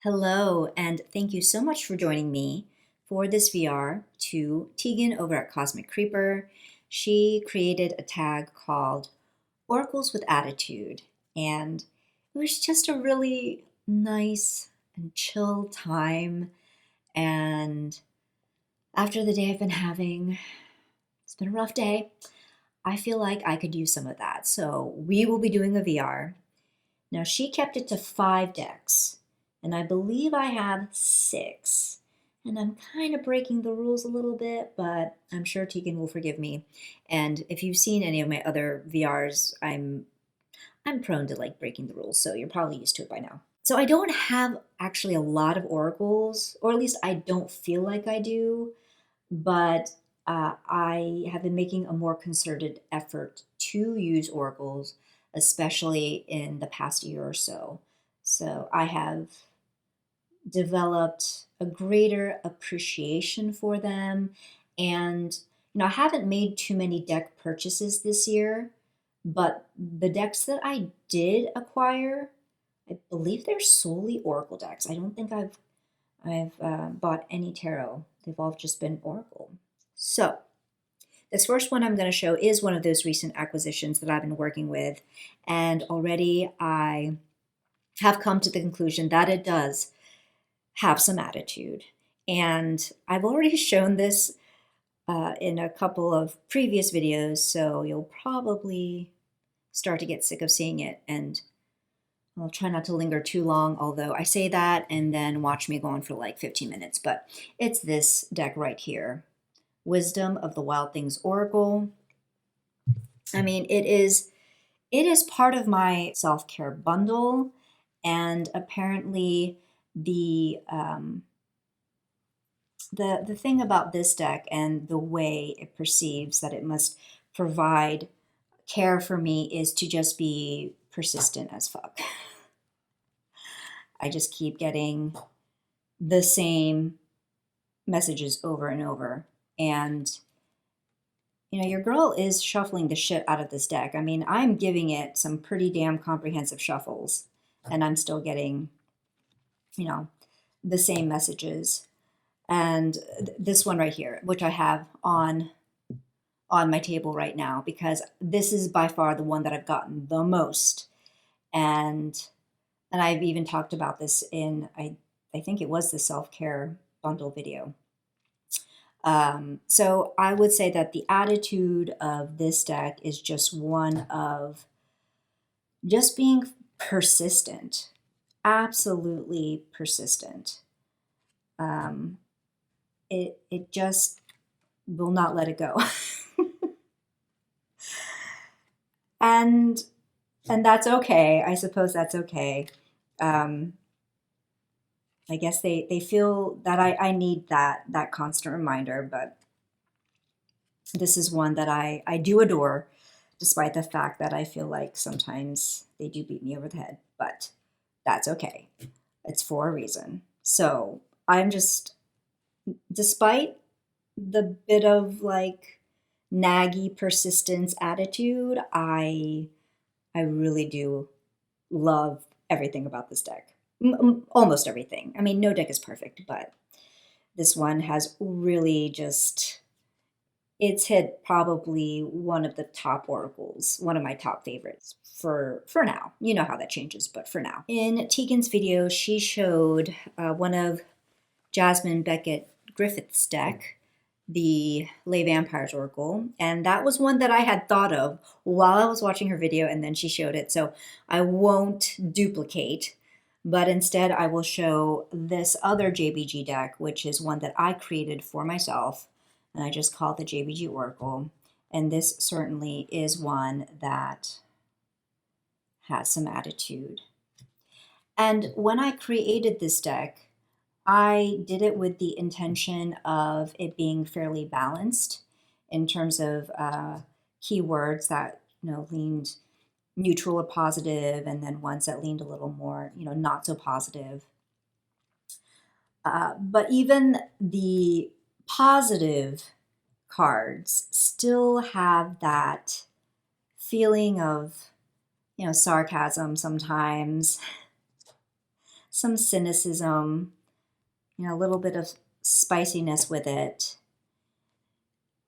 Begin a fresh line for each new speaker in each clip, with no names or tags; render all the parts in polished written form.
Hello, and thank you so much for joining me for this VR to Tegan over at Cosmic Creeper. She created a tag called Oracles with Attitude, and it was just a really nice and chill time. And after the day I've been having, it's been a rough day. I feel like I could use some of that. So we will be doing a VR. Now, she kept it to 5 decks, and I believe I have 6. And I'm kind of breaking the rules a little bit, but I'm sure Tegan will forgive me. And if you've seen any of my other VRs, I'm prone to like breaking the rules, so you're probably used to it by now. So I don't have actually a lot of oracles, or at least I don't feel like I do, but I have been making a more concerted effort to use oracles, especially in the past year or so. So I have developed a greater appreciation for them. And, I haven't made too many deck purchases this year, but the decks that I did acquire, I believe they're solely oracle decks. I don't think I've bought any tarot. They've all just been oracle. So this first one I'm going to show is one of those recent acquisitions that I've been working with, and already I have come to the conclusion that it does have some attitude. And I've already shown this in a couple of previous videos, so you'll probably start to get sick of seeing it, and I'll try not to linger too long, although I say that and then watch me go on for like 15 minutes. But it's this deck right here, Wisdom of the Wild Things Oracle. I mean, it is part of my self-care bundle, and apparently the the thing about this deck and the way it perceives that it must provide care for me is to just be persistent as fuck. I just keep getting the same messages over and over. And, your girl is shuffling the shit out of this deck. I mean, I'm giving it some pretty damn comprehensive shuffles, and I'm still getting, the same messages. And this one right here, which I have on my table right now, because this is by far the one that I've gotten the most. And I've even talked about this in I think it was the self-care bundle video. So I would say that the attitude of this deck is just one of just being persistent, absolutely persistent. It just will not let it go. and that's okay. I suppose that's okay. I guess they feel that I need that constant reminder, but this is one that I do adore, despite the fact that I feel like sometimes they do beat me over the head, but that's okay. It's for a reason. So I'm just, despite the bit of like naggy persistence attitude, I really do love everything about this deck. Almost everything. I mean, no deck is perfect, but this one has really just, it's hit probably one of the top oracles, one of my top favorites for now. You know how that changes, but for now. In Tegan's video, she showed one of Jasmine Beckett Griffith's deck, the Lay Vampires Oracle, and that was one that I had thought of while I was watching her video, and then she showed it. So I won't duplicate, but instead I will show this other JBG deck, which is one that I created for myself, and I just call it the JBG Oracle. And this certainly is one that has some attitude. And when I created this deck, I did it with the intention of it being fairly balanced in terms of keywords that leaned neutral or positive, and then ones that leaned a little more not so positive. But even the positive cards still have that feeling of sarcasm sometimes, some cynicism, a little bit of spiciness with it.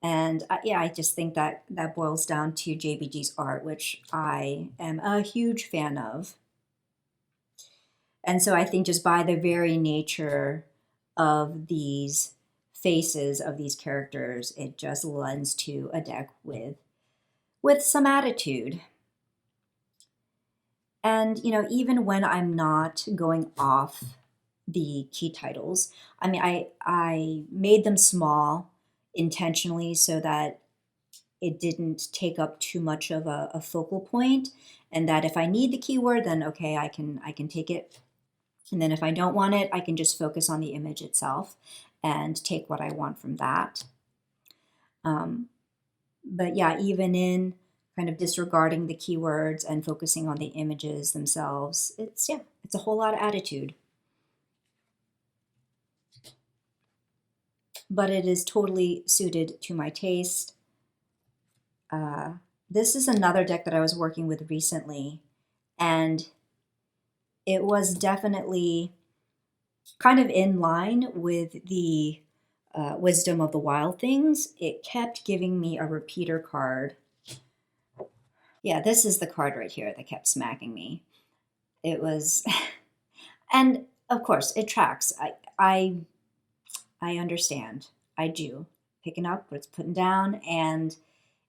And yeah, I just think that that boils down to JBG's art, which I am a huge fan of. And so I think just by the very nature of these faces of these characters, it just lends to a deck with some attitude. And even when I'm not going off the key titles, I mean, I made them small intentionally so that it didn't take up too much of a focal point, and that if I need the keyword, then okay, I can take it. And then if I don't want it, I can just focus on the image itself and take what I want from that. But yeah, even in kind of disregarding the keywords and focusing on the images themselves, it's a whole lot of attitude. But it is totally suited to my taste. This is another deck that I was working with recently, and it was definitely kind of in line with the Wisdom of the Wild Things. It kept giving me a repeater card. Yeah, this is the card right here that kept smacking me. It was, and of course it tracks. I understand. I do. Picking up what's putting down, and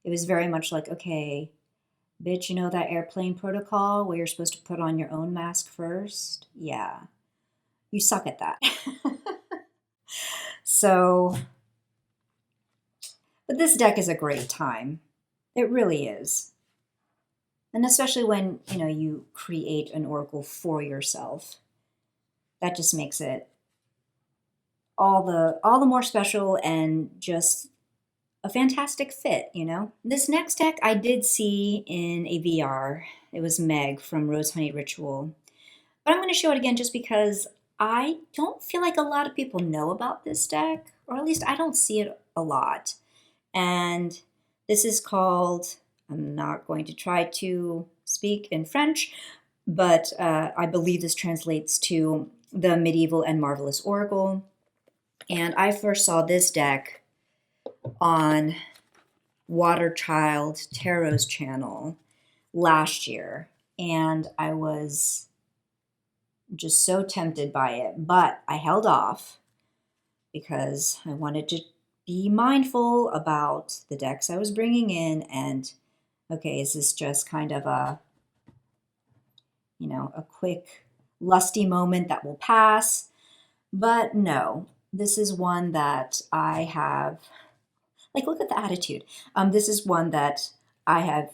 it was very much like, okay, bitch, you know that airplane protocol where you're supposed to put on your own mask first? Yeah. You suck at that. So, but this deck is a great time. It really is. And especially when, you create an oracle for yourself. That just makes it all the more special and just a fantastic fit. This next deck I did see in a VR. It was Meg from Rose Honey Ritual. But I'm going to show it again just because I don't feel like a lot of people know about this deck, or at least I don't see it a lot. And this is called, I'm not going to try to speak in French, but I believe this translates to the Medieval and Marvelous Oracle. And I first saw this deck on Waterchild Tarot's channel last year, and I was just so tempted by it, but I held off because I wanted to be mindful about the decks I was bringing in, and okay, is this just kind of a quick lusty moment that will pass? But no, this is one that I have, like, look at the attitude. This is one that I have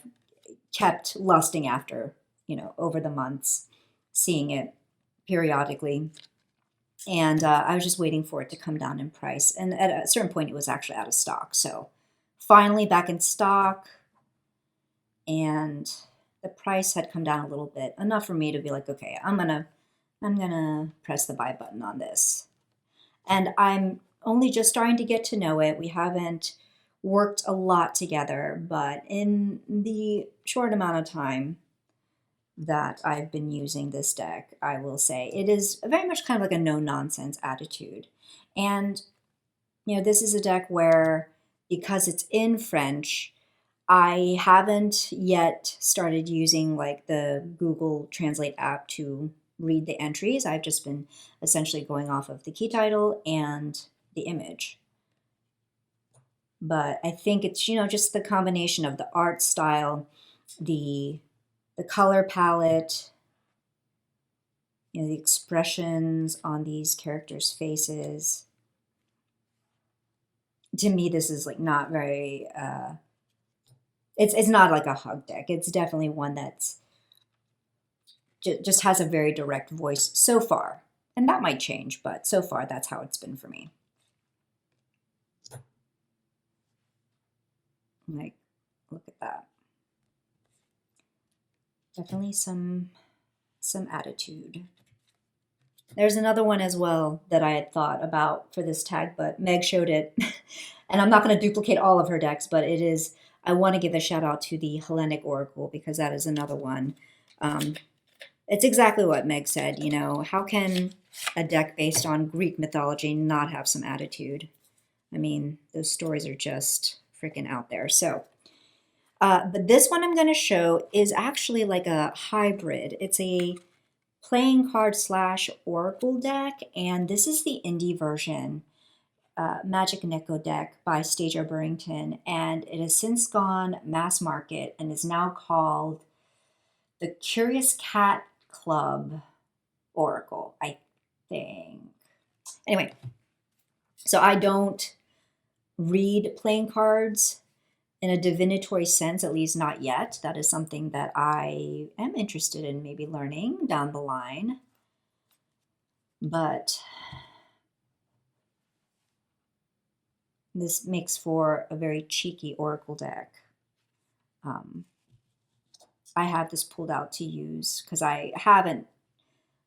kept lusting after, over the months, seeing it periodically. And I was just waiting for it to come down in price. And at a certain point, it was actually out of stock. So finally back in stock, and the price had come down a little bit, enough for me to be like, okay, I'm gonna press the buy button on this. And I'm only just starting to get to know it. We haven't worked a lot together, but in the short amount of time that I've been using this deck, I will say it is very much kind of like a no-nonsense attitude. And, this is a deck where, because it's in French, I haven't yet started using like the Google Translate app to read the entries. I've just been essentially going off of the key title and the image. But I think it's, just the combination of the art style, the color palette, the expressions on these characters' faces. To me, this is like not very, it's not like a hug deck. It's definitely one that's just has a very direct voice so far. And that might change, but so far that's how it's been for me. Like, look at that. Definitely some attitude. There's another one as well that I had thought about for this tag, but Meg showed it. And I'm not going to duplicate all of her decks, but it is, I want to give a shout out to the Hellenic Oracle because that is another one. it's exactly what Meg said, you know, how can a deck based on Greek mythology not have some attitude? I mean, those stories are just freaking out there. So, but this one I'm going to show is actually like a hybrid. It's a playing card slash oracle deck, and this is the indie version, Magic Neko deck by Stasia Burrington, and it has since gone mass market and is now called the Curious Cat Club Oracle, I think. Anyway, so I don't read playing cards in a divinatory sense, at least not yet. That is something that I am interested in maybe learning down the line. But this makes for a very cheeky oracle deck. I have this pulled out to use because I haven't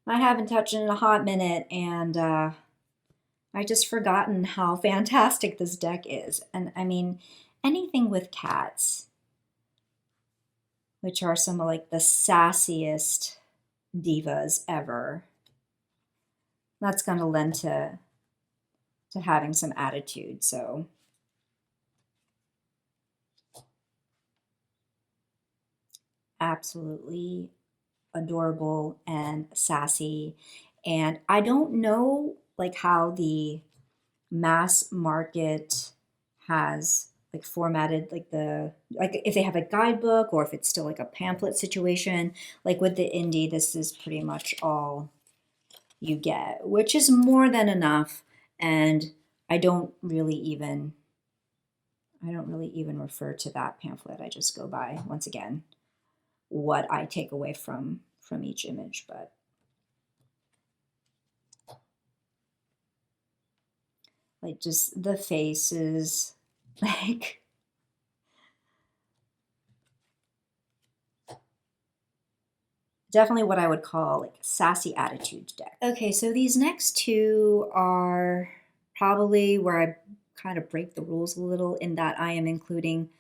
touched it in a hot minute, and I just forgotten how fantastic this deck is. And I mean, anything with cats, which are some of like the sassiest divas ever, that's going to lend to having some attitude. So absolutely adorable and sassy. And I don't know like how the mass market has like formatted like if they have a guidebook or if it's still like a pamphlet situation. Like with the indie, this is pretty much all you get, which is more than enough. And I don't really even refer to that pamphlet. I just go by, once again, what I take away from each image. But like just the faces, like definitely what I would call like sassy attitude deck. Okay, so these next two are probably where I kind of break the rules a little, in that I am including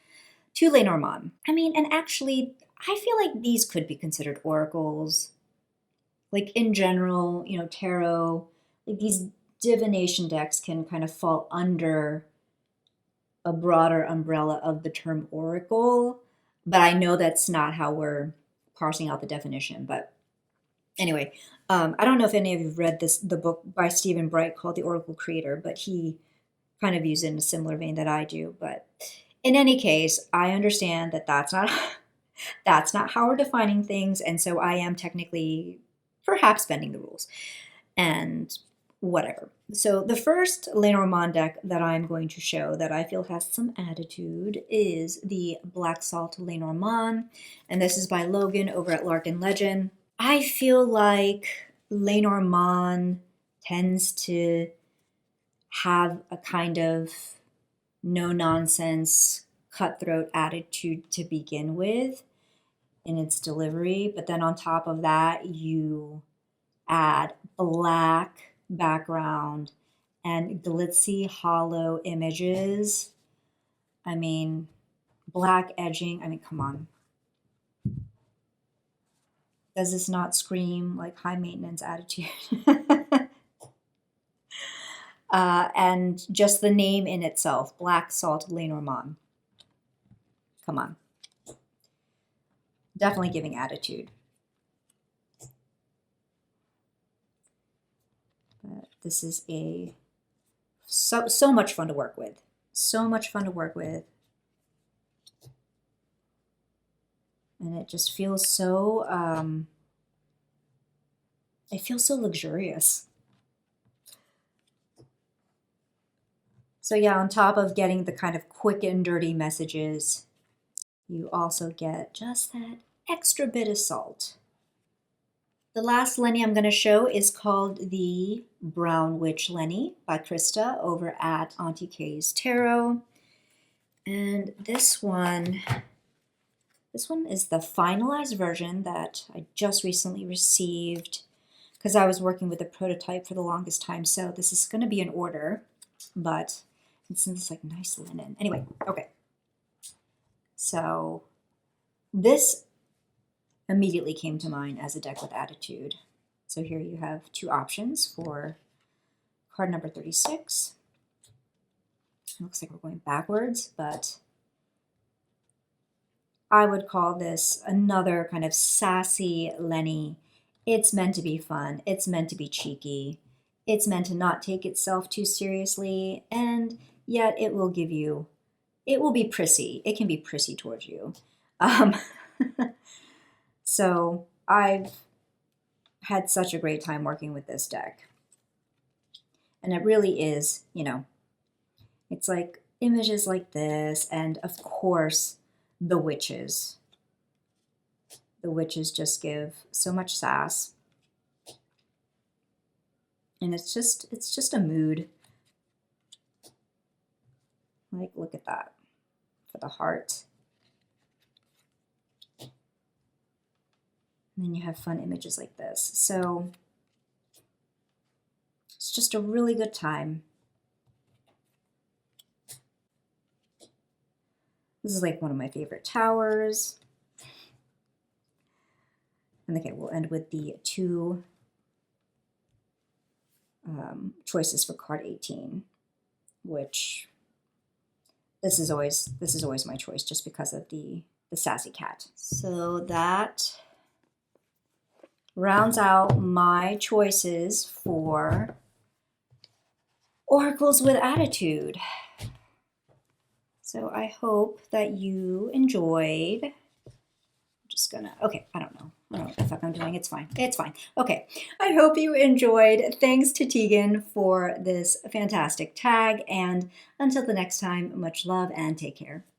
two Lenormand. I mean, and actually, I feel like these could be considered oracles. Like in general, you know, tarot, like these divination decks can kind of fall under a broader umbrella of the term oracle, but I know that's not how we're parsing out the definition. But anyway, I don't know if any of you have read the book by Stephen Bright called The Oracle Creator, but he kind of used it in a similar vein that I do. But in any case, I understand that that's not that's not how we're defining things, and so I am technically perhaps bending the rules and whatever. So the first Lenormand deck that I'm going to show that I feel has some attitude is the Black Salt Lenormand, and this is by Logan over at Larkin Legend. I feel like Lenormand tends to have a kind of no-nonsense, cutthroat attitude to begin with in its delivery, but then on top of that, you add black background and glitzy hollow images. I mean, black edging. I mean, come on. Does this not scream like high maintenance attitude? And just the name in itself, Black Salt Lenormand. Come on. Definitely giving attitude. But this is so much fun to work with. So much fun to work with. And it just feels so, it feels so luxurious. So yeah, on top of getting the kind of quick and dirty messages, you also get just that extra bit of salt. The last Lenny I'm going to show is called the Brown Witch Lenny by Krista over at Auntie Kay's Tarot. And this one is the finalized version that I just recently received because I was working with a prototype for the longest time. So this is going to be in order, but it's in this like nice linen. Anyway, okay. So this immediately came to mind as a deck with attitude. So here you have two options for card number 36. It looks like we're going backwards, but I would call this another kind of sassy Lenny. It's meant to be fun. It's meant to be cheeky. It's meant to not take itself too seriously, and yet it will give you, it will be prissy. It can be prissy towards you. So I've had such a great time working with this deck. And it really is, you know, it's like images like this, and of course, the witches. The witches just give so much sass. And it's just a mood. Like, look at that. For the heart. And then you have fun images like this. So it's just a really good time. This is like one of my favorite towers. And okay, we'll end with the two choices for card 18, which this is always my choice just because of the sassy cat. So that rounds out my choices for Oracles with Attitude. So I hope that you enjoyed. I'm just gonna, okay, I don't know what the fuck I'm doing. It's fine. It's fine. Okay, I hope you enjoyed. Thanks to Tegan for this fantastic tag. And until the next time, much love and take care.